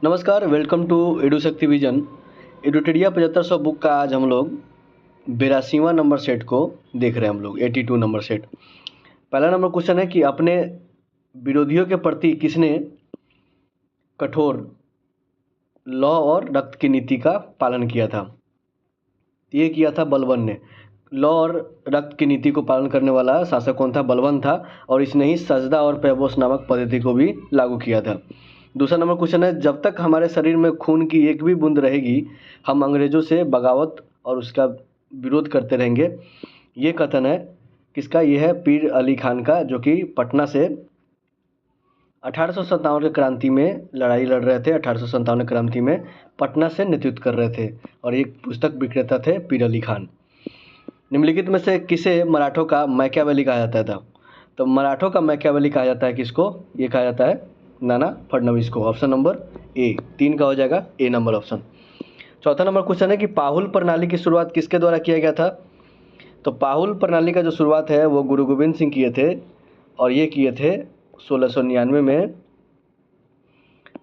नमस्कार, welcome to एडुशक्ति vision. एडुटेरिया 7500 book का आज हम लोग 82वां नंबर सेट को देख रहे हैं। हम लोग 82 नंबर सेट। पहला नंबर क्वेश्चन है कि अपने विरोधियों के प्रति किसने कठोर लौ और रक्त की नीति का पालन किया था? ये किया था बलबन ने। लौ और रक्त की नीति को पालन करने वाला शासक कौन था? बलबन था, और इसने ही सजदा और पैबोस नामक पद्धति को भी लागू किया था। दूसरा नंबर क्वेश्चन है, जब तक हमारे शरीर में खून की एक भी बूंद रहेगी हम अंग्रेज़ों से बगावत और उसका विरोध करते रहेंगे। ये कथन है किसका? ये है पीर अली खान का, जो कि पटना से 1857 की क्रांति में लड़ाई लड़ रहे थे। 1857 क्रांति में पटना से नेतृत्व कर रहे थे, और एक पुस्तक विक्रेता थे पीर अली खान। निम्नलिखित में से किसे मराठों का मैकियावेली कहा जाता था? तो मराठों का मैकियावेली कहा जाता है किसको? ये कहा जाता है नाना फडणवीस को। ऑप्शन नंबर ए, 3 का हो जाएगा ए नंबर ऑप्शन। चौथा नंबर क्वेश्चन है कि पाहुल प्रणाली की शुरुआत किसके द्वारा किया गया था? तो पाहुल प्रणाली का जो शुरुआत है वो गुरु गोविंद सिंह किए थे, और ये किए थे 1699 में,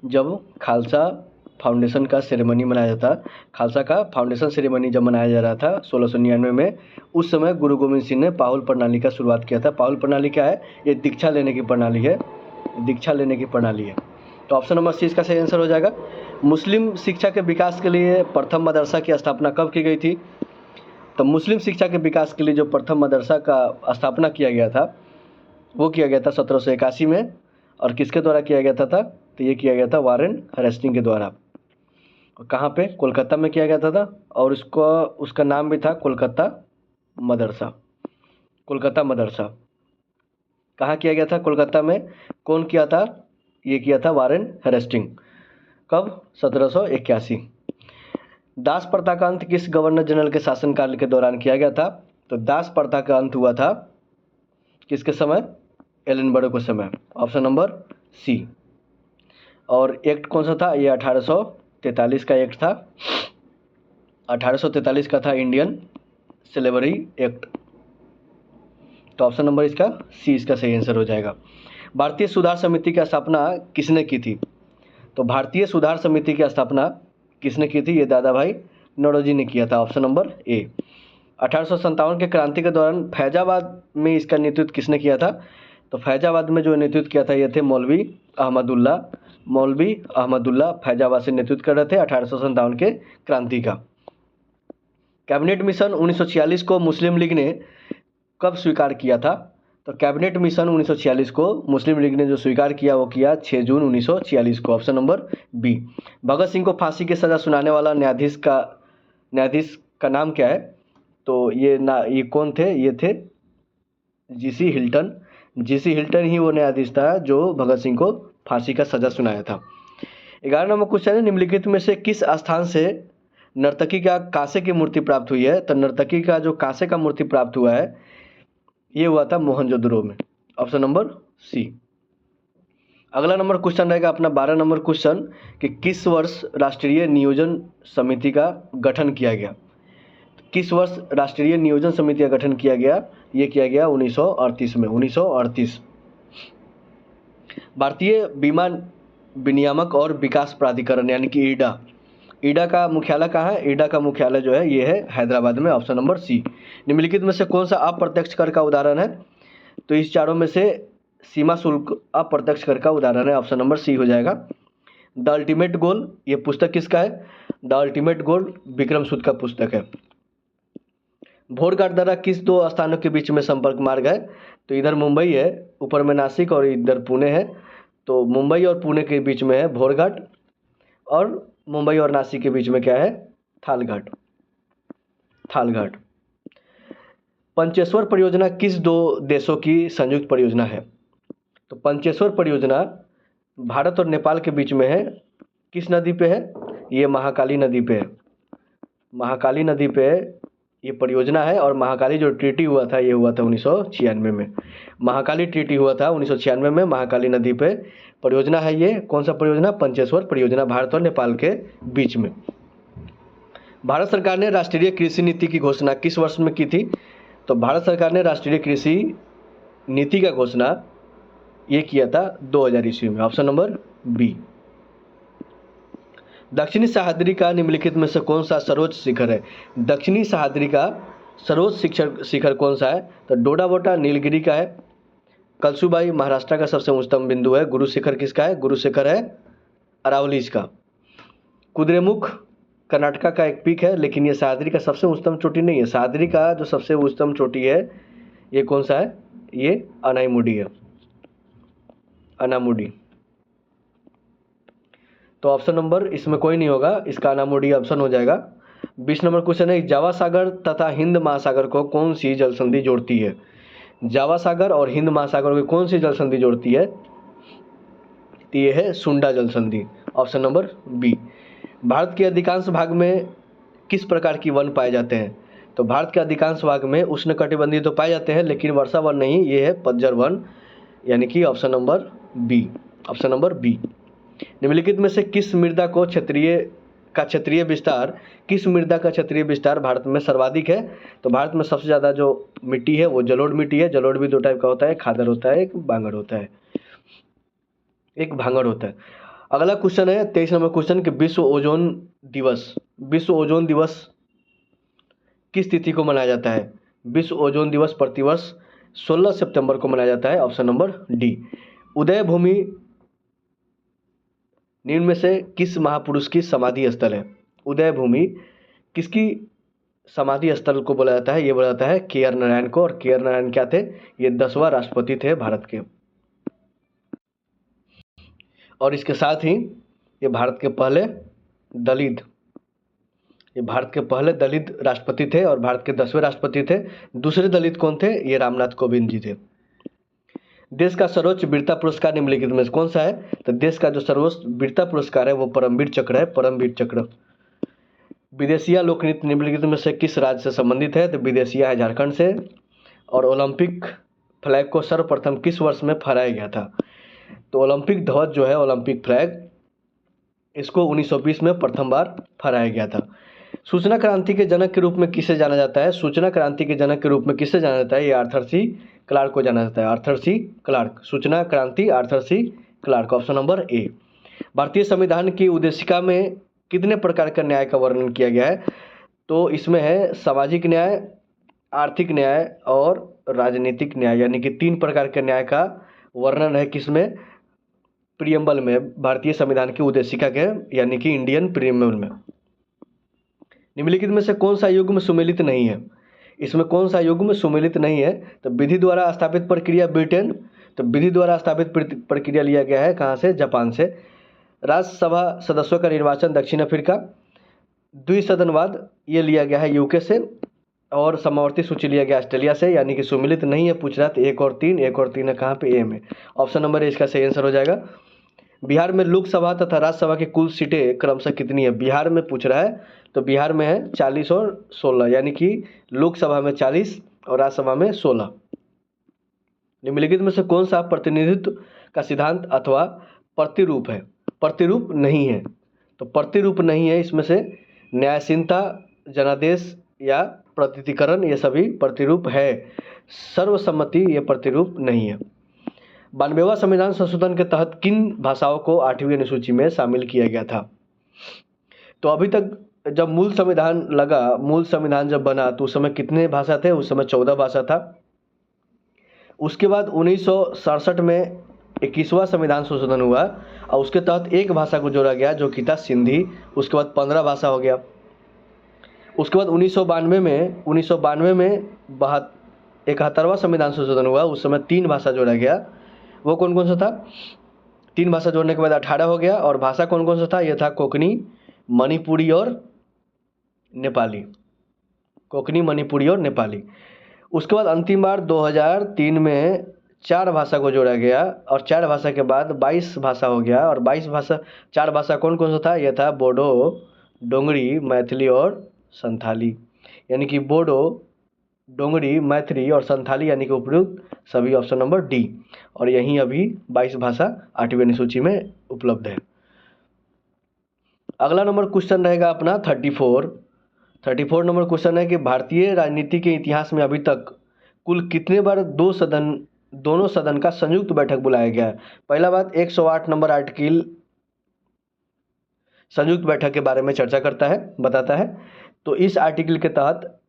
जब खालसा फाउंडेशन का सेरेमनी मनाया जाता। खालसा का फाउंडेशन सेरेमनी जब मनाया जा रहा था 1699 में, उस समय गुरु गोविंद सिंह ने पाहुल प्रणाली का शुरुआत किया था। पाहुल प्रणाली क्या है? ये दीक्षा लेने की प्रणाली है। दीक्षा लेने की प्रणाली है। तो ऑप्शन नंबर सी इसका सही आंसर हो जाएगा। मुस्लिम शिक्षा के विकास के लिए प्रथम मदरसा की स्थापना कब की गई थी? तो मुस्लिम शिक्षा के विकास के लिए जो प्रथम मदरसा का स्थापना किया गया था वो किया गया था 1781 में। और किसके द्वारा किया गया था? तो ये किया गया था वारेन हेस्टिंग के द्वारा। और कहाँ पे? कोलकाता में किया गया था, और उसका नाम भी था कोलकाता मदरसा। कोलकाता मदरसा कहाँ किया गया था? कोलकाता में। कौन किया था? ये किया था वारेन हेस्टिंग। कब? 1781। दास प्रथा का अंत किस गवर्नर जनरल के शासनकाल के दौरान किया गया था? तो दास प्रथा का अंत हुआ था किसके समय? एलनबरो के समय। Option number C. और एक्ट कौन सा था? ये 1843 का एक्ट था। 1843 का था इंडियन स्लेवरी एक्ट। तो ऑप्शन नंबर इसका सी इसका सही आंसर हो जाएगा। भारतीय सुधार समिति की स्थापना किसने की थी? तो भारतीय सुधार समिति की स्थापना किसने की थी? ये दादा भाई नौरोजी ने किया था। ऑप्शन नंबर ए। 1857 के क्रांति के दौरान फैजाबाद में इसका नेतृत्व किसने किया था? तो फैजाबाद में जो नेतृत्व किया था ये थे मौलवी अहमदुल्ला। मौलवी अहमदुल्ला फैजाबाद से नेतृत्व कर रहे थे 1857 के क्रांति का। कैबिनेट मिशन 1946 को मुस्लिम लीग ने कब स्वीकार किया था? तो कैबिनेट मिशन 1946 को मुस्लिम लीग ने जो स्वीकार किया वो किया 6 जून 1946 को। Option number B. Bhagat Singh को फांसी की सज़ा सुनाने वाला न्यायाधीश का नाम क्या है? तो ये कौन थे? ये थे जीसी हिल्टन। जीसी हिल्टन ही वो न्यायाधीश था जो भगत सिंह को फांसी का सज़ा सुनाया था। 11 नंबर क्वेश्चन है, निम्नलिखित में से किस स्थान से नर्तकी का कांसे की मूर्ति प्राप्त हुई है? तो नर्तकी का जो कांसे का मूर्ति प्राप्त हुआ है ये हुआ था मोहनजोदड़ो में। Option number C. अगला नंबर क्वेश्चन रहेगा अपना 12 नंबर क्वेश्चन कि किस वर्ष राष्ट्रीय नियोजन समिति का गठन किया गया? किस वर्ष राष्ट्रीय नियोजन समिति का गठन किया गया? ये किया गया 1938 में। 1938। भारतीय बीमा विनियामक और विकास प्राधिकरण यानी कि ईडा। ईडा का मुख्यालय कहाँ है? ईडा का मुख्यालय जो है ये है हैदराबाद में। Option number C. निम्नलिखित में से कौन सा अप्रत्यक्ष कर का उदाहरण है? तो इस चारों में से सीमा शुल्क अप्रत्यक्ष कर का उदाहरण है। ऑप्शन नंबर सी हो जाएगा। द अल्टीमेट गोल, ये पुस्तक किसका है? द अल्टीमेट गोल विक्रम सूद का पुस्तक है। भोरघाट दर्रा किस दो स्थानों के बीच में संपर्क मार्ग है? तो इधर मुंबई है, ऊपर में नासिक, और इधर पुणे है। तो मुंबई और पुणे के बीच में है भोरघाट, और मुंबई और नासिक के बीच में क्या है? थालघाट। थालघाट। पंचेश्वर परियोजना किस दो देशों की संयुक्त परियोजना है? तो पंचेश्वर परियोजना भारत और नेपाल के बीच में है। किस नदी पे है? ये महाकाली नदी पे है। महाकाली नदी पे ये परियोजना है, और महाकाली जो ट्रीटी हुआ था ये हुआ था 1996 में। महाकाली ट्रीटी हुआ था 1996 में। महाकाली नदी पे परियोजना है ये। कौन सा परियोजना? पंचेश्वर परियोजना, भारत और नेपाल के बीच में। भारत सरकार ने राष्ट्रीय कृषि नीति की घोषणा किस वर्ष में की थी? तो भारत सरकार ने राष्ट्रीय कृषि नीति का घोषणा ये किया था 2000 ईस्वी में। Option number B. दक्षिणी सह्याद्री का निम्नलिखित में से कौन सा सर्वोच्च शिखर है? दक्षिणी सह्याद्री का सर्वोच्च शिखर कौन सा है? तो डोडाबोटा नीलगिरी का है, कलसुबाई महाराष्ट्र का सबसे उच्चतम बिंदु है, गुरु शिखर किसका है? गुरु शिखर है अरावलीज का। कुद्रेमुख कर्नाटका का एक पीक है, लेकिन ये सह्याद्री का सबसे उच्चतम चोटी नहीं है। सह्याद्री का जो सबसे उच्चतम चोटी है ये कौन सा है? ये अनाईमुडी है, अनामुडी। तो ऑप्शन नंबर इसमें कोई नहीं होगा, इसका अनामुडी ऑप्शन हो जाएगा। 20 नंबर क्वेश्चन है, जावा सागर तथा हिंद महासागर को कौन सी जल संधि जोड़ती है? जावा सागर और हिंद महासागर को कौन सी जल संधि जोड़ती है? तो ये है सुंडा जल संधि, ऑप्शन नंबर बी। भारत के अधिकांश भाग में किस प्रकार की वन पाए जाते हैं? तो भारत के अधिकांश भाग में उष्णकटिबंधीय तो पाए जाते हैं, लेकिन वर्षा वन नहीं, ये है पतझड़ वन, यानी कि option number B, option number B. निम्नलिखित में से किस मृदा को क्षेत्रीय विस्तार, किस मृदा का क्षेत्रीय विस्तार भारत में सर्वाधिक है? तो भारत में सबसे ज़्यादा जो मिट्टी है वो जलोढ़ मिट्टी है। जलोढ़ भी दो टाइप का होता है, खादर होता है, एक बांगड़ होता है, एक भांगड़ होता है। अगला क्वेश्चन है 23 नंबर क्वेश्चन कि विश्व ओजोन दिवस किस तिथि को मनाया जाता है? विश्व ओजोन दिवस प्रतिवर्ष 16 सितंबर को मनाया जाता है, ऑप्शन नंबर डी। उदय भूमि निम्न में से किस महापुरुष की समाधि स्थल है? उदय भूमि किसकी समाधि स्थल को बोला जाता है? ये बोला जाता है के.आर. नारायण को। और के.आर. नारायण क्या थे? ये 10वां राष्ट्रपति थे भारत के। और इसके साथ ही ये भारत के पहले दलित राष्ट्रपति थे और भारत के 10वें राष्ट्रपति थे। दूसरे दलित कौन थे? ये रामनाथ कोविंद जी थे। देश का सर्वोच्च वीरता पुरस्कार निम्नलिखित में से कौन सा है? तो देश का जो सर्वोच्च वीरता पुरस्कार है वो परमवीर चक्र है, परमवीर चक्र। विदेशिया लोकनृत्य निम्नलिखित में से किस राज्य से संबंधित है? तो विदेशिया है झारखंड से। और ओलंपिक फ्लैग को सर्वप्रथम किस वर्ष में फहराया गया था? तो ओलंपिक ध्वज जो है, ओलंपिक फ्लैग, इसको 1920 में प्रथम बार फहराया गया था। सूचना क्रांति के जनक के रूप में किसे जाना जाता है? सूचना क्रांति के जनक के रूप में किसे जाना जाता है? ये आर्थर सी क्लार्क को जाना जाता है, आर्थर सी क्लार्क। सूचना क्रांति Arthur C Clarke, option number A. भारतीय संविधान की उद्देशिका में कितने प्रकार का न्याय का वर्णन किया गया है? तो इसमें है सामाजिक न्याय, आर्थिक न्याय और राजनीतिक न्याय, यानी कि 3 प्रकार के न्याय का वर्णन है किसमें? प्रियम्बल में, भारतीय संविधान की उद्देशिका के, यानी कि इंडियन प्रियम्बल में। निम्नलिखित में से कौन सा युग्म सुमेलित नहीं है? इसमें कौन सा युग्म सुमेलित नहीं है? तो विधि द्वारा स्थापित प्रक्रिया ब्रिटेन, तो विधि द्वारा स्थापित प्रक्रिया लिया गया है कहाँ से? जापान से। राज्यसभा सदस्यों का निर्वाचन दक्षिण अफ्रीका। द्विसदनवाद ये लिया गया है यूके से। और समावर्ती सूची लिया गया ऑस्ट्रेलिया से, यानी कि सुमेलित नहीं है पूछ रहा। तो 1 और 3, 1 और 3 है कहाँ पे? ए में, ऑप्शन नंबर ए इसका सही आंसर हो जाएगा। बिहार में लोकसभा तथा राज्यसभा की कुल सीटें क्रमशः कितनी है? बिहार में पूछ रहा है, तो बिहार में है 40 और 16, यानी कि लोकसभा में 40 और राज्यसभा में 16। निम्नलिखित में से कौन सा प्रतिनिधित्व का सिद्धांत अथवा प्रतिरूप है? प्रतिरूप नहीं है। तो प्रतिरूप नहीं है, इसमें से न्यायशीलता, जनादेश या प्रतीकीकरण ये सभी प्रतिरूप है। सर्वसम्मति ये प्रतिरूप नहीं है। 92वां संविधान संशोधन के तहत किन भाषाओं को 8वीं अनुसूची में शामिल किया गया था? तो अभी तक जब मूल संविधान जब बना तो उस समय कितने भाषा थे? उस समय 14 भाषा था। उसके बाद 1967 में 21वां संविधान संशोधन हुआ और उसके तहत एक भाषा को जोड़ा गया जो कि था सिंधी। उसके बाद 15 भाषा हो गया। उसके बाद 1992 में 71वां संविधान संशोधन हुआ, उस समय 3 भाषा जोड़ा गया। वो कौन कौन सा था? 3 भाषा जोड़ने के बाद 18 हो गया। और भाषा कौन कौन सा था? ये था कोंकणी, मणिपुरी और नेपाली। कोंकणी, मणिपुरी और नेपाली। उसके बाद अंतिम बार 2003 में 4 भाषा को जोड़ा गया और 4 भाषा के बाद 22 भाषा हो गया। और 4 भाषा कौन कौन सा था? यह था बोडो, डोंगरी, मैथिली और संथाली। यानी कि बोडो, डोंगरी, मैथिली और संथाली, यानी कि उपयुक्त सभी, ऑप्शन नंबर डी। और यहीं अभी 22 भाषा 8वीं अनुसूची में उपलब्ध है। अगला नंबर क्वेश्चन रहेगा अपना 34 नंबर क्वेश्चन है कि भारतीय राजनीति के इतिहास में अभी तक कुल कितने बार दोनों सदन का संयुक्त बैठक बुलाया गया है? पहला बात 108 नंबर आर्टिकल संयुक्त बैठक के बारे में चर्चा करता है, बताता है। तो इस आर्टिकल के तहत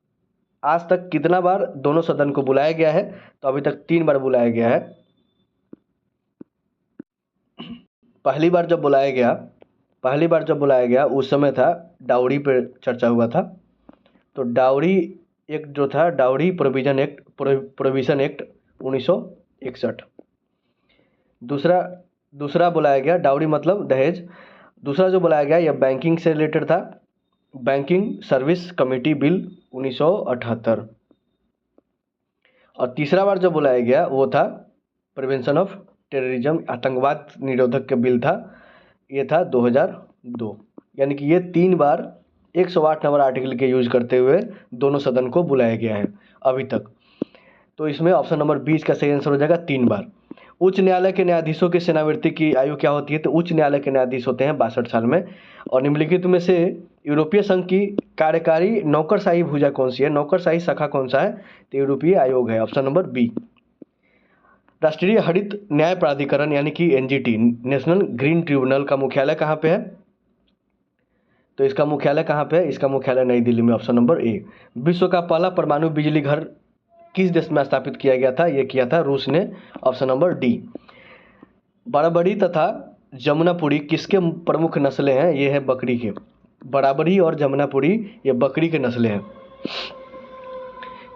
आज तक कितना बार दोनों सदन को बुलाया गया है? तो अभी तक 3 बार बुलाया गया है। पहली बार जब बुलाया गया उस समय था डाउरी पर चर्चा हुआ था। तो डाउरी एक्ट जो था, डाउरी प्रोविजन एक्ट 1961। दूसरा बुलाया गया, डाउरी मतलब दहेज। दूसरा जो बुलाया गया यह बैंकिंग से रिलेटेड था, बैंकिंग सर्विस कमेटी बिल 1978। और तीसरा बार जो बुलाया गया वो था प्रिवेंशन ऑफ टेररिज्म, आतंकवाद निरोधक के बिल था, ये था 2002। यानी कि ये 3 बार 108 नंबर आर्टिकल के यूज करते हुए दोनों सदन को बुलाया गया है अभी तक। तो इसमें ऑप्शन नंबर 20 का सही आंसर हो जाएगा 3 बार। उच्च न्यायालय के न्यायाधीशों की सेवानिवृत्ति की आयु क्या होती है? तो उच्च न्यायालय के न्यायाधीश होते हैं 62 साल में। और निम्नलिखित में से यूरोपीय संघ की कार्यकारी नौकरशाही भुजा कौन सी है? नौकरशाही शाखा कौन सा है? तो यूरोपीय आयोग है, ऑप्शन नंबर बी। राष्ट्रीय हरित न्याय प्राधिकरण यानी कि एनजीटी, नेशनल ग्रीन ट्रिब्यूनल का मुख्यालय कहाँ पे है? तो इसका मुख्यालय कहाँ पे है? इसका मुख्यालय नई दिल्ली में, ऑप्शन नंबर ए। विश्व का पहला परमाणु बिजली घर किस देश में स्थापित किया गया था? ये किया था रूस ने, ऑप्शन नंबर डी। बराबरी तथा जमुनापुरी किसके प्रमुख नस्लें हैं? ये है बकरी के। बराबरी और जमुनापुरी ये बकरी के नस्लें हैं।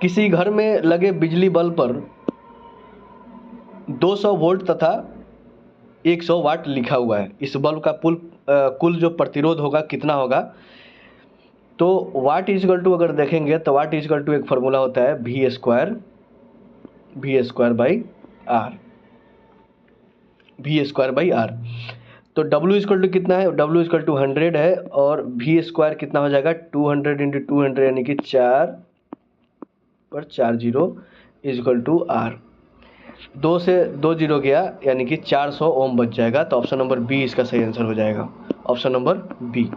किसी घर में लगे बिजली बल्ब पर 200 वोल्ट तथा 100 वाट लिखा हुआ है। इस बल्ब का कुल जो प्रतिरोध होगा कितना होगा? तो वाट इजकल टू अगर देखेंगे तो वाट इजकल टू एक फॉर्मूला होता है वी स्क्वायर बाई आर। तो W इजकल टू कितना है? W इजकल टू 100 है और वी स्क्वायर कितना हो जाएगा? 200 × 200 यानी कि 4 पर 4 जीरो इजकल टू आर। 2 से 2 जीरो गया यानी कि 400 ओम बच जाएगा। तो ऑप्शन नंबर बी इसका सही आंसर हो जाएगा, ऑप्शन नंबर बी।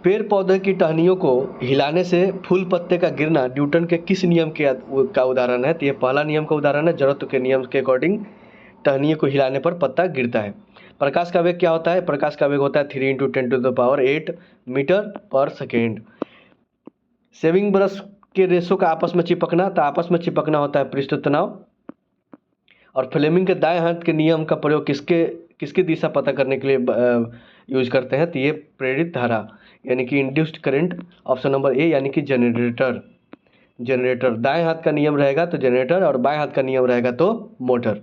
पेड़ पौधे की टहनियों को हिलाने से फूल पत्ते का गिरना न्यूटन के किस नियम का उदाहरण है? तो ये पहला नियम का उदाहरण है। जड़त्व के नियम के अकॉर्डिंग टहनियों को हिलाने पर पत्ता गिरता है। प्रकाश का वेग क्या होता है? प्रकाश का वेग होता है 3 × 10⁸ मीटर पर सेकेंड। शेविंग ब्रश के रेशों का आपस में चिपकना, तो आपस में चिपकना होता है पृष्ठ तनाव। और फ्लेमिंग के दाएं हाथ के नियम का प्रयोग किसकी दिशा पता करने के लिए यूज करते हैं? तो ये प्रेरित धारा यानी कि इंड्यूस्ड करंट, ऑप्शन नंबर ए यानी कि जनरेटर। दाएं हाथ का नियम रहेगा तो जनरेटर और बाएं हाथ का नियम रहेगा तो मोटर।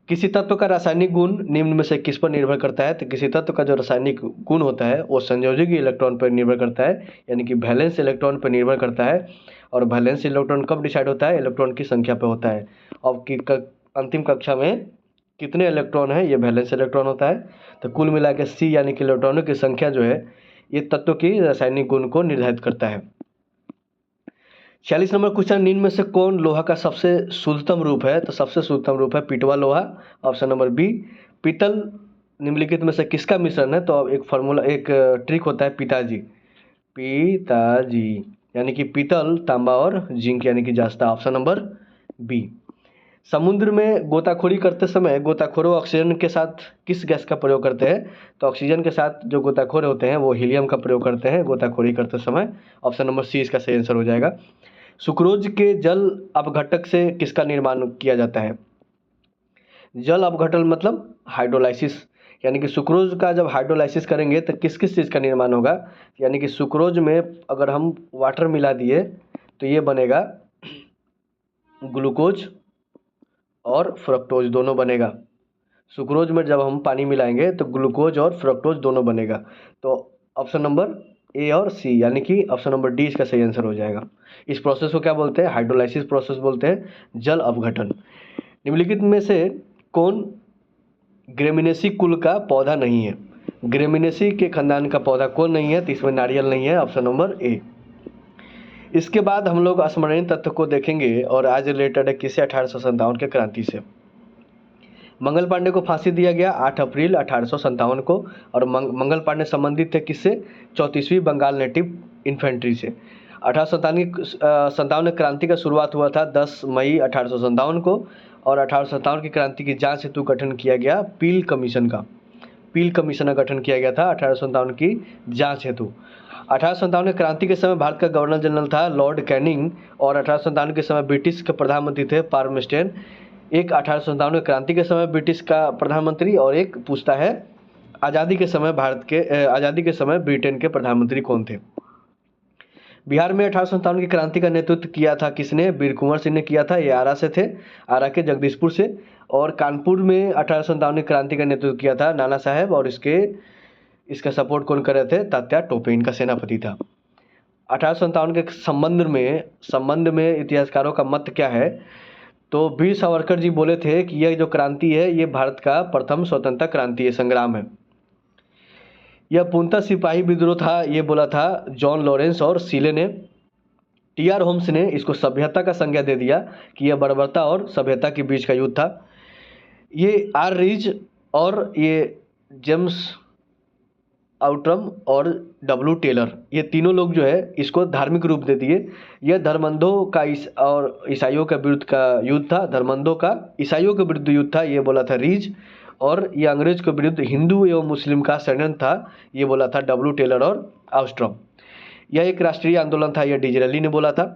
किसी तत्व का रासायनिक गुण निम्न में से किस पर निर्भर करता है? तो किसी तत्व का जो रासायनिक गुण होता है वो संयोजकी इलेक्ट्रॉन पर निर्भर करता है, यानी कि वैलेंस इलेक्ट्रॉन पर निर्भर करता है। और वैलेंस इलेक्ट्रॉन कब डिसाइड होता है? इलेक्ट्रॉन की संख्या पर होता है। अब की अंतिम कक्षा में कितने इलेक्ट्रॉन है? ये वैलेंस इलेक्ट्रॉन होता है। तो कुल मिला के सी यानी कि इलेक्ट्रॉनों की संख्या जो है ये तत्व की रासायनिक गुण को निर्धारित करता है। 46 नंबर क्वेश्चन, निम्न में से कौन लोहा का सबसे शुद्धतम रूप है? तो सबसे शुद्धतम रूप है पिटवा लोहा, ऑप्शन नंबर बी। पीतल निम्नलिखित में से किसका मिश्रण है? तो अब एक ट्रिक होता है पिताजी यानी कि पीतल, तांबा और जिंक यानी कि जास्ता, ऑप्शन नंबर बी। समुद्र में गोताखोरी करते समय गोताखोरों ऑक्सीजन के साथ किस गैस का प्रयोग करते हैं? तो ऑक्सीजन के साथ जो गोताखोर होते हैं वो हीलियम का प्रयोग करते हैं गोताखोरी करते समय, ऑप्शन नंबर सी इसका सही आंसर हो जाएगा। सुक्रोज के जल अपघटक से किसका निर्माण किया जाता है? जल अपघटन मतलब हाइड्रोलाइसिस, यानी कि सुक्रोज का जब हाइड्रोलाइसिस करेंगे तो किस किस चीज़ का निर्माण होगा? यानी कि सुक्रोज में अगर हम वाटर मिला दिए तो ये बनेगा ग्लूकोज और फ्रक्टोज दोनों बनेगा। सुक्रोज में जब हम पानी मिलाएंगे तो ग्लूकोज और फ्रक्टोज दोनों बनेगा। तो ऑप्शन नंबर ए और सी यानी कि ऑप्शन नंबर डी इसका सही आंसर हो जाएगा। इस प्रोसेस को क्या बोलते हैं? हाइड्रोलाइसिस प्रोसेस बोलते हैं, जल अपघटन। निम्नलिखित में से कौन ग्रेमिनेसी कुल का पौधा नहीं है? ग्रेमिनेसी के खानदान का पौधा कौन नहीं है? तो इसमें नारियल नहीं है, ऑप्शन नंबर ए। इसके बाद हम लोग स्मरणीय तत्व को देखेंगे और आज रिलेटेड है किससे? 1857 के क्रांति से। मंगल पांडे को फांसी दिया गया 8 अप्रैल 1857 को। और मंगल पांडे संबंधित थे किससे? 34वीं बंगाल नेटिव इन्फेंट्री से। 1857 क्रांति का शुरुआत हुआ था 10 मई 1857 को। और 1857 की क्रांति की जांच हेतु गठन किया गया पील कमीशन का। पील कमीशन का गठन किया गया था 1857 की जांच हेतु। 1857 में क्रांति के समय भारत का गवर्नर जनरल था लॉर्ड कैनिंग और 1857 के समय ब्रिटिश के प्रधानमंत्री थे पाल्मस्टोन। एक 1857 में क्रांति के समय ब्रिटिश का प्रधानमंत्री और एक पूछता है आज़ादी के समय ब्रिटेन के प्रधानमंत्री कौन थे। बिहार में 1857 की क्रांति का नेतृत्व किया था किसने? वीर कुंवर सिंह ने किया था। ये आरा से थे, आरा के जगदीशपुर से। और कानपुर में 1857 की क्रांति का नेतृत्व किया था नाना साहब और इसका सपोर्ट कौन कर रहे थे? तात्या टोपे, इनका सेनापति था। 1857 के संबंध में इतिहासकारों का मत क्या है? तो वीर सावरकर जी बोले थे कि यह जो क्रांति है ये भारत का प्रथम स्वतंत्रता क्रांति संग्राम है। यह पूर्णतः सिपाही विद्रोह था, ये बोला था जॉन लॉरेंस और सीले ने। टी.आर. होम्स ने इसको सभ्यता का संज्ञा दे दिया कि यह बर्बरता और सभ्यता के बीच का युद्ध था। ये आर. रीज और ये जेम्स आउट्रम और डब्ल्यू. टेलर, ये तीनों लोग जो है इसको धार्मिक रूप दे दिए। यह धर्मंधों का और ईसाइयों के विरुद्ध का युद्ध था। धर्मंधों का ईसाइयों के विरुद्ध युद्ध था, ये बोला था रीज। और ये अंग्रेज के विरुद्ध हिंदू एवं मुस्लिम का षड्यंत्र था, ये बोला था डब्ल्यू. टेलर और आउस्ट्रॉम। यह एक राष्ट्रीय आंदोलन था, यह डिजरेली ने बोला था।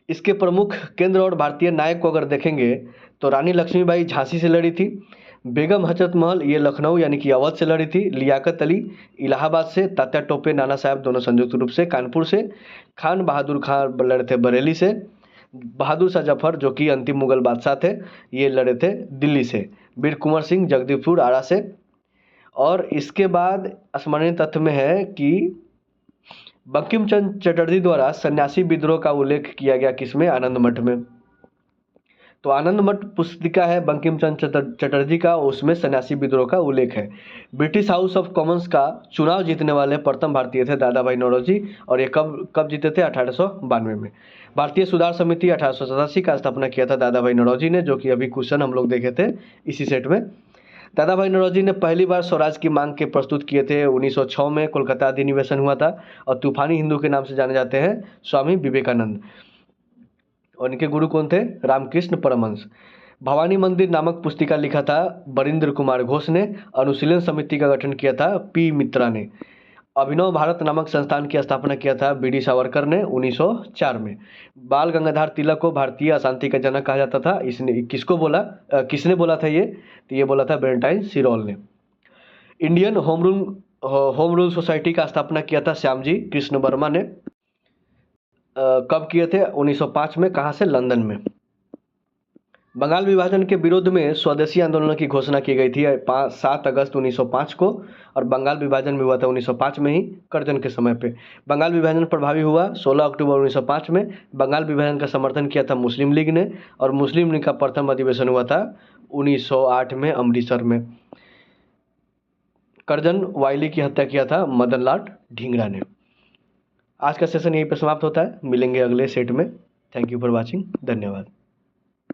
इसके प्रमुख केंद्र और भारतीय नायक को अगर देखेंगे तो रानी लक्ष्मीबाई झांसी से लड़ी थी, बेगम हजरत महल ये लखनऊ यानी कि अवध से लड़ी थी, लियाकत अली इलाहाबाद से, तात्या टोपे नाना साहब दोनों संयुक्त रूप से कानपुर से, खान बहादुर खान लड़े थे बरेली से, बहादुर शाह जफर जो कि अंतिम मुगल बादशाह थे ये लड़े थे दिल्ली से, वीर कुंवर सिंह जगदीशपुर आरा से। और इसके बाद स्मरणीय तथ्य में है कि बंकिम चंद्र चटर्जी द्वारा सन्यासी विद्रोह का उल्लेख किया गया किसमें? आनंद मठ में। तो आनंद मठ पुस्तिका है बंकिम चंद्र चटर्जी का, उसमें सन्यासी विद्रोह का उल्लेख है। ब्रिटिश हाउस ऑफ कॉमन्स का चुनाव जीतने वाले प्रथम भारतीय थे दादा भाई नौरोजी, और ये कब जीते थे? 1892 में। भारतीय सुधार समिति 1887 का स्थापना किया था दादा भाई नौरोजी ने, जो कि अभी क्वेश्चन हम लोग देखे थे इसी सेट में। दादा भाई नौरोजी ने पहली बार स्वराज की मांग के प्रस्तुत किए थे 1906 में, कोलकाता अधिनिवेशन हुआ था। और तूफानी हिंदू के नाम से जाने जाते हैं स्वामी विवेकानंद, और इनके गुरु कौन थे? रामकृष्ण परमहंस। भवानी मंदिर नामक पुस्तिका लिखा था बरिंद्र कुमार घोष ने। अनुशीलन समिति का गठन किया था पी. मित्रा ने। अभिनव भारत नामक संस्थान की स्थापना किया था बी.डी. सावरकर ने 1904 में। बाल गंगाधर तिलक को भारतीय अशांति का जनक कहा जाता था। किसने बोला था ये? तो ये बोला था वेलेंटाइन सिरोल ने। इंडियन होम रूल सोसाइटी का स्थापना किया था श्यामजी कृष्ण वर्मा ने। कब किए थे? 1905 में। कहाँ से? लंदन में। बंगाल विभाजन के विरोध में स्वदेशी आंदोलन की घोषणा की गई थी 7 अगस्त 1905 को, और बंगाल विभाजन भी हुआ था 1905 में ही, करजन के समय पे। बंगाल विभाजन प्रभावी हुआ 16 अक्टूबर 1905 में। बंगाल विभाजन का समर्थन किया था मुस्लिम लीग ने, और मुस्लिम लीग का प्रथम अधिवेशन हुआ था 1908 में अमृतसर में। करजन वायली की हत्या किया था मदन लाल ढींगरा ने। आज का सेशन यहीं पर समाप्त होता है, मिलेंगे अगले सेट में। थैंक यू फॉर वॉचिंग, धन्यवाद।